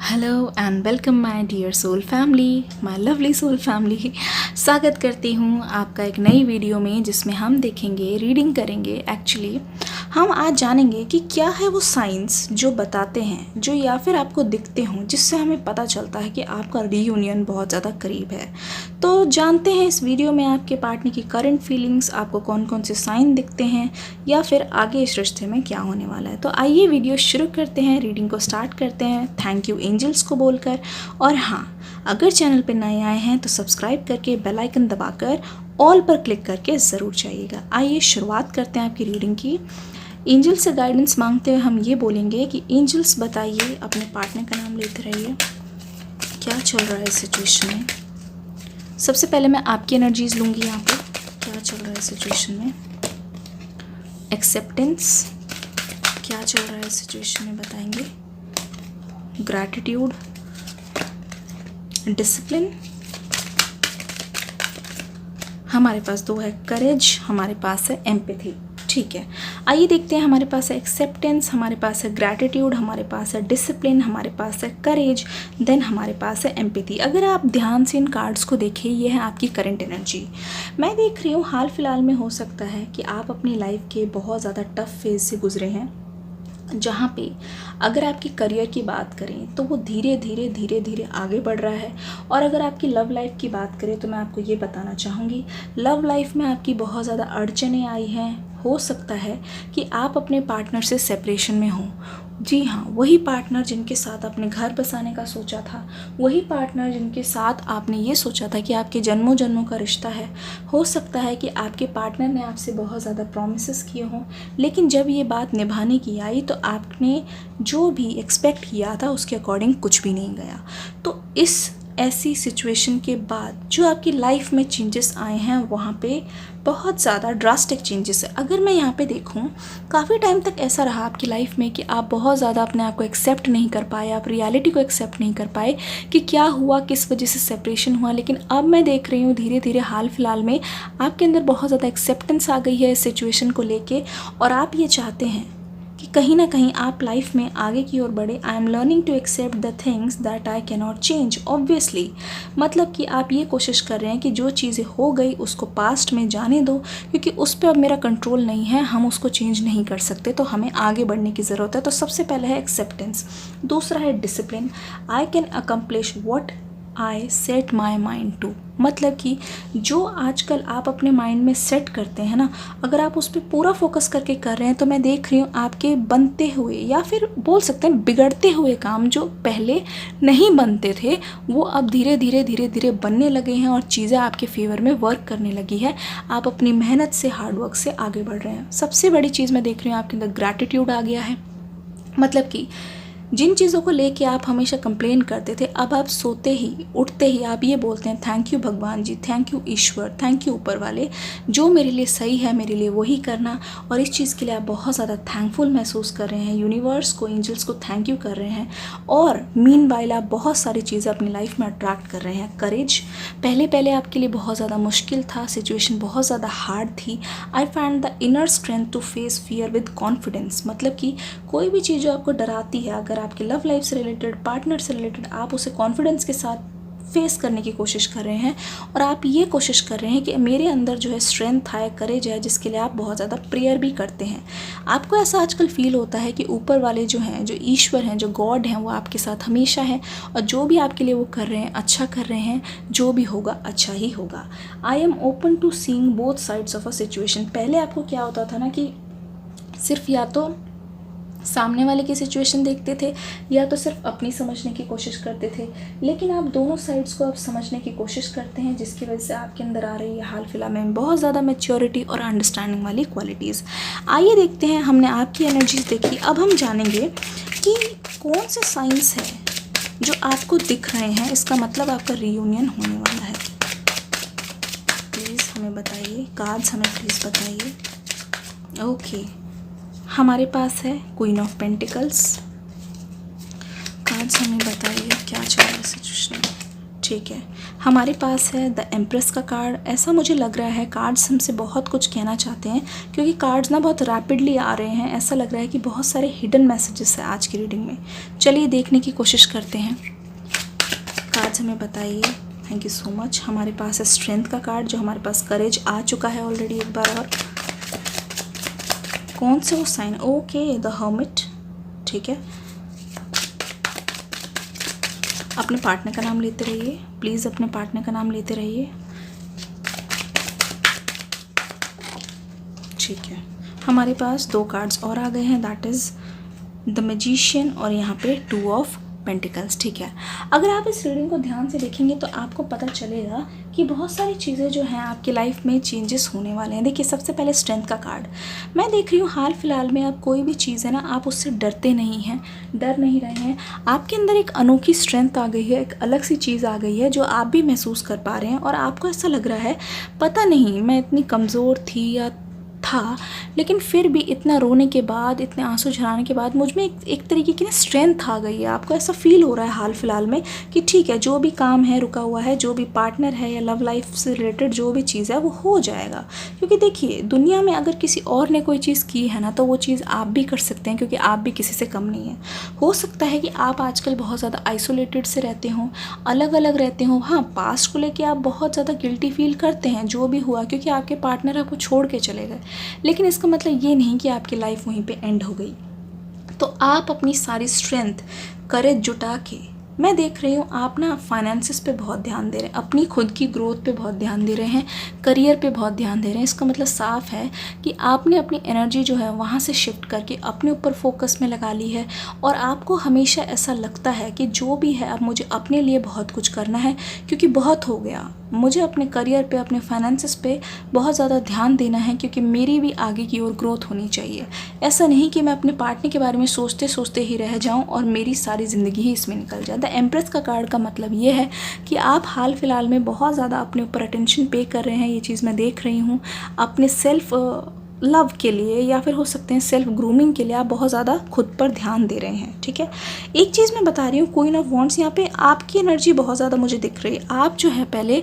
Hello and welcome my dear soul family, my lovely soul family. स्वागत करती हूँ आपका एक नई वीडियो में जिसमें हम देखेंगे, रीडिंग करेंगे। एक्चुअली हम आज जानेंगे कि क्या है वो साइंस जो बताते हैं, जो या फिर आपको दिखते हों, जिससे हमें पता चलता है कि आपका रीयूनियन बहुत ज़्यादा करीब है। तो जानते हैं इस वीडियो में आपके पार्टनर की करंट फीलिंग्स, आपको कौन कौन से साइन दिखते हैं या फिर आगे इस रिश्ते में क्या होने वाला है। तो आइए वीडियो शुरू करते हैं, रीडिंग को स्टार्ट करते हैं थैंक यू एंजल्स को बोलकर। और हाँ, अगर चैनल पर नए आए हैं तो सब्सक्राइब करके बेल आइकन दबाकर ऑल पर क्लिक करके ज़रूर जाइएगा। आइए शुरुआत करते हैं आपकी रीडिंग की। एंजल से गाइडेंस मांगते हुए हम ये बोलेंगे कि एंजल्स बताइए, अपने पार्टनर का नाम लेते रहिए, क्या चल रहा है इस सिचुएशन में। सबसे पहले मैं आपकी एनर्जीज लूँगी यहाँ पर, क्या चल रहा है सिचुएशन में। एक्सेप्टेंस, क्या चल रहा है सिचुएशन में बताएंगे। ग्रैटिट्यूड, डिसिप्लिन, हमारे पास दो है करेज, हमारे पास है एम्पैथी। ठीक है, आइए देखते हैं। हमारे पास है एक्सेप्टेंस, हमारे पास है ग्रैटिट्यूड, हमारे पास है डिसिप्लिन, हमारे पास है करेज, देन हमारे पास है एम्पैथी। अगर आप ध्यान से इन कार्ड्स को देखें, ये है आपकी करंट एनर्जी। मैं देख रही हूँ हाल फिलहाल में हो सकता है कि आप अपनी लाइफ के बहुत ज़्यादा टफ फेज से गुजरे हैं, जहाँ पे अगर आपकी करियर की बात करें तो वो धीरे धीरे आगे बढ़ रहा है। और अगर आपकी लव लाइफ की बात करें तो मैं आपको ये बताना चाहूँगी, लव लाइफ में आपकी बहुत ज़्यादा अड़चनें आई हैं। हो सकता है कि आप अपने पार्टनर से सेपरेशन में हों। जी हाँ, वही पार्टनर जिनके साथ आपने घर बसाने का सोचा था, वही पार्टनर जिनके साथ आपने ये सोचा था कि आपके जन्मों जन्मों का रिश्ता है। हो सकता है कि आपके पार्टनर ने आपसे बहुत ज़्यादा प्रॉमिसेस किए हों, लेकिन जब ये बात निभाने की आई तो आपने जो भी एक्सपेक्ट किया था उसके अकॉर्डिंग कुछ भी नहीं गया। तो इस ऐसी सिचुएशन के बाद जो आपकी लाइफ में चेंजेस आए हैं, वहाँ पे बहुत ज़्यादा ड्रास्टिक चेंजेस है। अगर मैं यहाँ पे देखूँ, काफ़ी टाइम तक ऐसा रहा आपकी लाइफ में कि आप बहुत ज़्यादा अपने आप को एक्सेप्ट नहीं कर पाए, आप रियलिटी को एक्सेप्ट नहीं कर पाए कि क्या हुआ, किस वजह से सेपरेशन हुआ। लेकिन अब मैं देख रही हूँ धीरे धीरे हाल फिलहाल में आपके अंदर बहुत ज़्यादा एक्सेप्टेंस आ गई है इस सिचुएशन को लेके, और आप ये चाहते हैं कि कहीं ना कहीं आप लाइफ में आगे की ओर बढ़े। I am learning to accept the things that I can not change obviously. मतलब कि आप ये कोशिश कर रहे हैं कि जो चीज़ें हो गई उसको पास्ट में जाने दो, क्योंकि उस पर अब मेरा कंट्रोल नहीं है, हम उसको चेंज नहीं कर सकते, तो हमें आगे बढ़ने की ज़रूरत है। तो सबसे पहले है एक्सेप्टेंस, दूसरा है discipline. I can accomplish what I set my mind to. मतलब कि जो आजकल आप अपने माइंड में सेट करते हैं ना, अगर आप उस पर पूरा फोकस करके कर रहे हैं तो मैं देख रही हूँ आपके बनते हुए या फिर बोल सकते हैं बिगड़ते हुए काम जो पहले नहीं बनते थे, वो अब धीरे धीरे बनने लगे हैं और चीज़ें आपके फेवर में वर्क करने लगी है। आप अपनी मेहनत से, हार्डवर्क से आगे बढ़ रहे हैं। सबसे बड़ी चीज़ मैं देख रही हूँ आपके अंदर ग्रैटिट्यूड आ गया है। मतलब कि जिन चीज़ों को लेके आप हमेशा कंप्लेन करते थे, अब आप सोते ही उठते ही आप ये बोलते हैं थैंक यू भगवान जी, थैंक यू ईश्वर, थैंक यू ऊपर वाले, जो मेरे लिए सही है मेरे लिए वही करना। और इस चीज़ के लिए आप बहुत ज़्यादा थैंकफुल महसूस कर रहे हैं, यूनिवर्स को, एंजल्स को थैंक यू कर रहे हैं। और मीनवाइल आप बहुत सारी चीज़ें अपनी लाइफ में अट्रैक्ट कर रहे हैं। करेज, पहले आपके लिए बहुत ज़्यादा मुश्किल था, सिचुएशन बहुत ज़्यादा हार्ड थी। I find the inner strength to face fear with confidence. मतलब कि कोई भी चीज़ जो आपको डराती है, अगर आपकी लव लाइफ से रिलेटेड, पार्टनर से रिलेटेड, आप उसे कॉन्फिडेंस के साथ फेस करने की कोशिश कर रहे हैं। और आप ये कोशिश कर रहे हैं कि मेरे अंदर जो है स्ट्रेंथ है, करेज है, जिसके लिए आप बहुत ज़्यादा प्रेयर भी करते हैं। आपको ऐसा आजकल फील होता है कि ऊपर वाले जो हैं, जो ईश्वर हैं, जो गॉड हैं, वो आपके साथ हमेशा है और जो भी आपके लिए वो कर रहे हैं अच्छा कर रहे हैं, जो भी होगा अच्छा ही होगा। I am open to seeing both sides of a situation. पहले आपको क्या होता था ना कि सिर्फ या तो सामने वाले की सिचुएशन देखते थे या तो सिर्फ अपनी समझने की कोशिश करते थे, लेकिन आप दोनों साइड्स को आप समझने की कोशिश करते हैं, जिसकी वजह से आपके अंदर आ रही है हाल फिलहाल में बहुत ज़्यादा मैच्योरिटी और अंडरस्टैंडिंग वाली क्वालिटीज़। आइए देखते हैं, हमने आपकी एनर्जीज देखी, अब हम जानेंगे कि कौन से साइंस है जो आपको दिख रहे हैं। इसका मतलब आपका रीयूनियन होने वाला है। प्लीज़ हमें बताइए, कार्ड्स हमें प्लीज़ बताइए। ओके, हमारे पास है क्वीन ऑफ पेंटिकल्स। कार्ड्स हमें बताइए क्या चल रहा है सिचुएशन। ठीक है। हमारे पास है द एम्प्रेस का कार्ड। ऐसा मुझे लग रहा है कार्ड्स हमसे बहुत कुछ कहना चाहते हैं, क्योंकि कार्ड्स ना बहुत रैपिडली आ रहे हैं। ऐसा लग रहा है कि बहुत सारे हिडन मैसेजेस हैं आज की रीडिंग में। चलिए देखने की कोशिश करते हैं। कार्ड्स हमें बताइए। Thank you so much. हमारे पास है स्ट्रेंथ का कार्ड, जो हमारे पास करेज आ चुका है ऑलरेडी एक बार और। कौन से वो साइन? Okay, the hermit. ठीक है, अपने पार्टनर का नाम लेते रहिए प्लीज़, अपने पार्टनर का नाम लेते रहिए। ठीक है, हमारे पास 2 कार्ड्स और आ गए हैं, दैट इज़ द मैजिशियन और यहाँ पे 2 ऑफ पेंटिकल्स। ठीक है, अगर आप इस रीडिंग को ध्यान से देखेंगे तो आपको पता चलेगा कि बहुत सारी चीज़ें जो हैं आपकी लाइफ में चेंजेस होने वाले हैं। देखिए, सबसे पहले स्ट्रेंथ का कार्ड मैं देख रही हूँ। हाल फिलहाल में आप कोई भी चीज़ है ना, आप उससे डरते नहीं हैं, डर नहीं रहे हैं। आपके अंदर एक अनोखी स्ट्रेंथ आ गई है, एक अलग सी चीज़ आ गई है जो आप भी महसूस कर पा रहे हैं। और आपको ऐसा लग रहा है, पता नहीं मैं इतनी कमज़ोर थी या था, लेकिन फिर भी इतना रोने के बाद, इतने आंसू झराने के बाद मुझ में एक तरीके की ना स्ट्रेंथ आ गई है। आपको ऐसा फील हो रहा है हाल फिलहाल में कि ठीक है, जो भी काम है रुका हुआ है, जो भी पार्टनर है या लव लाइफ से रिलेटेड जो भी चीज़ है वो हो जाएगा। क्योंकि देखिए, दुनिया में अगर किसी और ने कोई चीज़ की है ना, तो वो चीज़ आप भी कर सकते हैं, क्योंकि आप भी किसी से कम नहीं है। हो सकता है कि आप आजकल बहुत ज़्यादा आइसोलेटेड से रहते हों, अलग अलग रहते हों। हाँ, पास्ट को लेके आप बहुत ज़्यादा गिल्टी फील करते हैं जो भी हुआ, क्योंकि आपके पार्टनर आपको छोड़ के चले गए, लेकिन इसका मतलब ये नहीं कि आपकी लाइफ वहीं पे एंड हो गई। तो आप अपनी सारी स्ट्रेंथ, करेज जुटा के, मैं देख रही हूँ आप ना फाइनेंसेस पे बहुत ध्यान दे रहे हैं, अपनी खुद की ग्रोथ पे बहुत ध्यान दे रहे हैं, करियर पे बहुत ध्यान दे रहे हैं। इसका मतलब साफ है कि आपने अपनी एनर्जी जो है वहाँ से शिफ्ट करके अपने ऊपर फोकस में लगा ली है। और आपको हमेशा ऐसा लगता है कि जो भी है अब मुझे अपने लिए बहुत कुछ करना है, क्योंकि बहुत हो गया, मुझे अपने करियर पे, अपने फाइनेंसेस पे बहुत ज़्यादा ध्यान देना है, क्योंकि मेरी भी आगे की ओर ग्रोथ होनी चाहिए। ऐसा नहीं कि मैं अपने पार्टनर के बारे में सोचते सोचते ही रह जाऊं और मेरी सारी ज़िंदगी ही इसमें निकल जाए। द एम्प्रेस का कार्ड का मतलब ये है कि आप हाल फिलहाल में बहुत ज़्यादा अपने ऊपर अटेंशन पे कर रहे हैं। ये चीज़ मैं देख रही हूँ। अपने सेल्फ लव के लिए या फिर हो सकते हैं सेल्फ ग्रूमिंग के लिए आप बहुत ज़्यादा खुद पर ध्यान दे रहे हैं। ठीक है, एक चीज़ मैं बता रही हूँ, क्वीन ऑफ वॉन्ड्स, यहाँ पे आपकी एनर्जी बहुत ज़्यादा मुझे दिख रही है। आप जो है पहले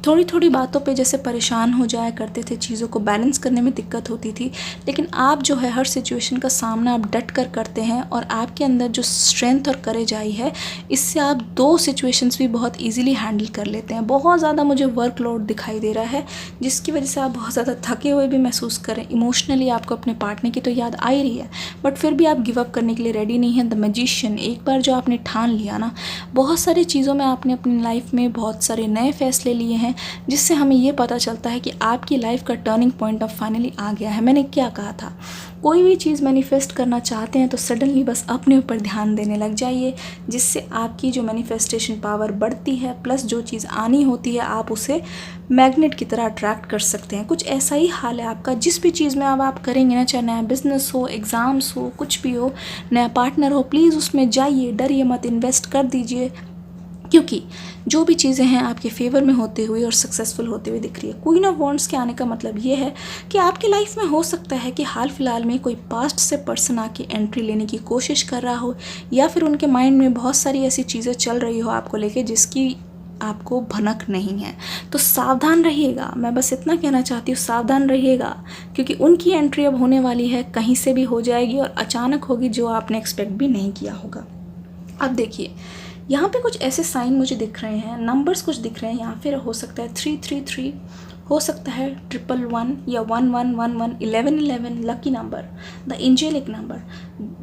थोड़ी थोड़ी बातों पे जैसे परेशान हो जाया करते थे, चीज़ों को बैलेंस करने में दिक्कत होती थी, लेकिन आप जो है हर सिचुएशन का सामना आप डट कर करते हैं। और आपके अंदर जो स्ट्रेंथ और करेज आई है, इससे आप 2 सिचुएशंस भी बहुत इजीली हैंडल कर लेते हैं। बहुत ज़्यादा मुझे वर्कलोड दिखाई दे रहा है, जिसकी वजह से आप बहुत ज़्यादा थके हुए भी महसूस करें। इमोशनली आपको अपने पार्टनर की तो याद आ ही रही है, बट फिर भी आप गिव अप करने के लिए रेडी नहीं है। द मैजिशियन, एक बार जो आपने ठान लिया ना, बहुत सारी चीज़ों में आपने अपनी लाइफ में बहुत सारे नए फैसले लिए हैं, जिससे हमें ये पता चलता है कि आपकी लाइफ का टर्निंग पॉइंट अब फाइनली आ गया है। मैंने क्या कहा था, कोई भी चीज़ मैनिफेस्ट करना चाहते हैं तो सडनली बस अपने ऊपर ध्यान देने लग जाइए, जिससे आपकी जो मैनिफेस्टेशन पावर बढ़ती है, प्लस जो चीज़ आनी होती है आप उसे मैग्नेट की तरह अट्रैक्ट कर सकते हैं। कुछ ऐसा ही हाल है आपका। जिस भी चीज़ में अब आप करेंगे ना, चाहे नया बिजनेस हो, एग्ज़ाम्स हो, कुछ भी हो, नया पार्टनर हो, प्लीज़ उसमें जाइए, डरिए मत, इन्वेस्ट कर दीजिए, क्योंकि जो भी चीज़ें हैं आपके फेवर में होते हुए और सक्सेसफुल होते हुए दिख रही है। क्वीन ऑफ वॉन्ड्स के आने का मतलब ये है कि आपकी लाइफ में हो सकता है कि हाल फिलहाल में कोई पास्ट से पर्सन आके एंट्री लेने की कोशिश कर रहा हो, या फिर उनके माइंड में बहुत सारी ऐसी चीज़ें चल रही हो आपको लेके जिसकी आपको भनक नहीं है। तो सावधान रहिएगा, मैं बस इतना कहना चाहती हूँ, सावधान रहिएगा, क्योंकि उनकी एंट्री अब होने वाली है, कहीं से भी हो जाएगी और अचानक होगी, जो आपने एक्सपेक्ट भी नहीं किया होगा। अब देखिए, यहाँ पे कुछ ऐसे साइन मुझे दिख रहे हैं, नंबर्स कुछ दिख रहे हैं। यहाँ पे हो सकता है 333, हो सकता है 111 या 1111, 1111 lucky number, the angelic number,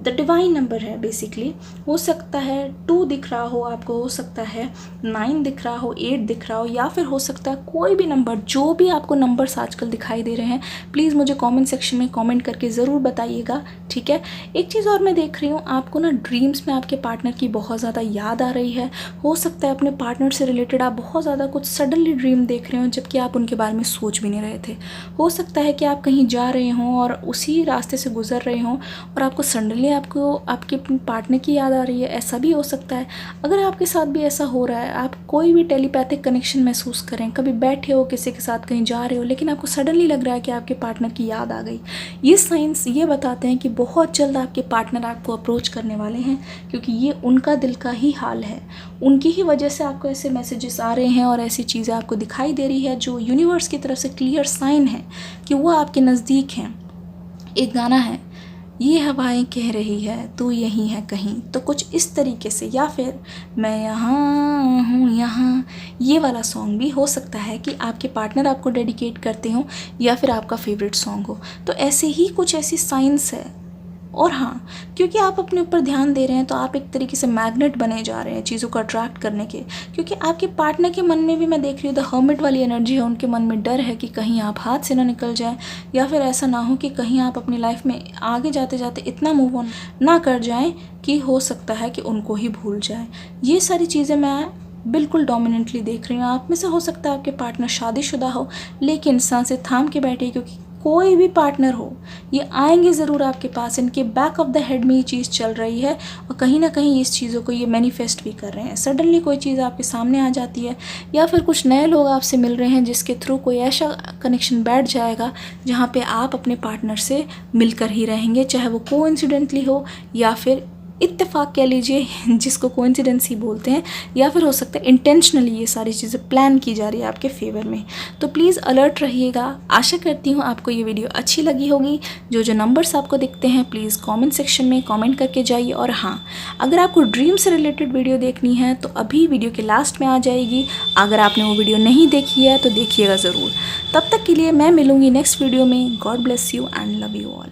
the divine number है बेसिकली। हो सकता है 2 दिख रहा हो आपको, हो सकता है 9 दिख रहा हो, 8 दिख रहा हो, या फिर हो सकता है कोई भी नंबर। जो भी आपको नंबर्स आजकल दिखाई दे रहे हैं, प्लीज़ मुझे कमेंट सेक्शन में कमेंट करके ज़रूर बताइएगा। ठीक है, एक चीज़ और मैं देख रही हूँ, आपको ना ड्रीम्स में आपके पार्टनर की बहुत ज़्यादा याद आ रही है। हो सकता है अपने पार्टनर से रिलेटेड आप बहुत ज़्यादा कुछ सडनली ड्रीम देख रहे हो, जबकि आप उनके बारे में सोच भी नहीं रहे थे। हो सकता है कि आप कहीं जा रहे हों और उसी रास्ते से गुजर रहे हों और आपको सडनली आपको आपके पार्टनर की याद आ रही है, ऐसा भी हो सकता है। अगर आपके साथ भी ऐसा हो रहा है, आप कोई भी टेलीपैथिक कनेक्शन महसूस करें, कभी बैठे हो किसी के साथ कहीं जा रहे हो, लेकिन आपको सडनली लग रहा है कि आपके पार्टनर की याद आ गई, ये साइंस ये बताते हैं कि बहुत जल्द आपके पार्टनर आपको अप्रोच करने वाले हैं, क्योंकि ये उनका दिल का ही हाल है। उनकी ही वजह से आपको ऐसे मैसेजेस आ रहे हैं और ऐसी चीज़ें आपको दिखाई दे रही है जो यूनिवर्स की तरफ से क्लियर साइन है कि वो आपके नज़दीक हैं। एक गाना है, ये हवाएं कह रही है तू यहीं है कहीं, तो कुछ इस तरीके से, या फिर मैं यहाँ हूँ यहाँ, ये वाला सॉन्ग भी हो सकता है कि आपके पार्टनर आपको डेडिकेट करते हो या फिर आपका फेवरेट सॉन्ग हो। तो ऐसे ही कुछ ऐसी साइंस है। और हाँ, क्योंकि आप अपने ऊपर ध्यान दे रहे हैं तो आप एक तरीके से मैग्नेट बने जा रहे हैं चीज़ों को अट्रैक्ट करने के, क्योंकि आपके पार्टनर के मन में भी मैं देख रही हूँ द हर्मिट वाली एनर्जी है। उनके मन में डर है कि कहीं आप हाथ से ना निकल जाए, या फिर ऐसा ना हो कि कहीं आप अपनी लाइफ में आगे जाते जाते इतना मूव ऑन ना कर जाएं कि हो सकता है कि उनको ही भूल जाए। ये सारी चीज़ें मैं बिल्कुल डोमिनेंटली देख रही हूँ। आप में से हो सकता है आपके पार्टनर शादीशुदा हो, लेकिन सांसें थाम के बैठे, क्योंकि कोई भी पार्टनर हो ये आएंगे ज़रूर आपके पास। इनके बैक ऑफ द हेड में ये चीज़ चल रही है और कहीं ना कहीं इस चीज़ों को ये मैनिफेस्ट भी कर रहे हैं। सडनली कोई चीज़ आपके सामने आ जाती है, या फिर कुछ नए लोग आपसे मिल रहे हैं जिसके थ्रू कोई ऐसा कनेक्शन बैठ जाएगा जहाँ पे आप अपने पार्टनर से मिलकर ही रहेंगे, चाहे वो कोइंसिडेंटली हो या फिर इत्तेफाक कह लीजिए, जिसको कोइंसिडेंस ही बोलते हैं, या फिर हो सकता है इंटेंशनली ये सारी चीज़ें प्लान की जा रही है आपके फेवर में। तो प्लीज़ अलर्ट रहिएगा। आशा करती हूँ आपको ये वीडियो अच्छी लगी होगी। जो नंबर्स आपको दिखते हैं प्लीज़ कमेंट सेक्शन में कमेंट करके जाइए। और हाँ, अगर आपको ड्रीम से रिलेटेड वीडियो देखनी है तो अभी वीडियो के लास्ट में आ जाएगी। अगर आपने वो वीडियो नहीं देखी है तो देखिएगा ज़रूर। तब तक के लिए मैं मिलूँगी नेक्स्ट वीडियो में। God bless you and love you all.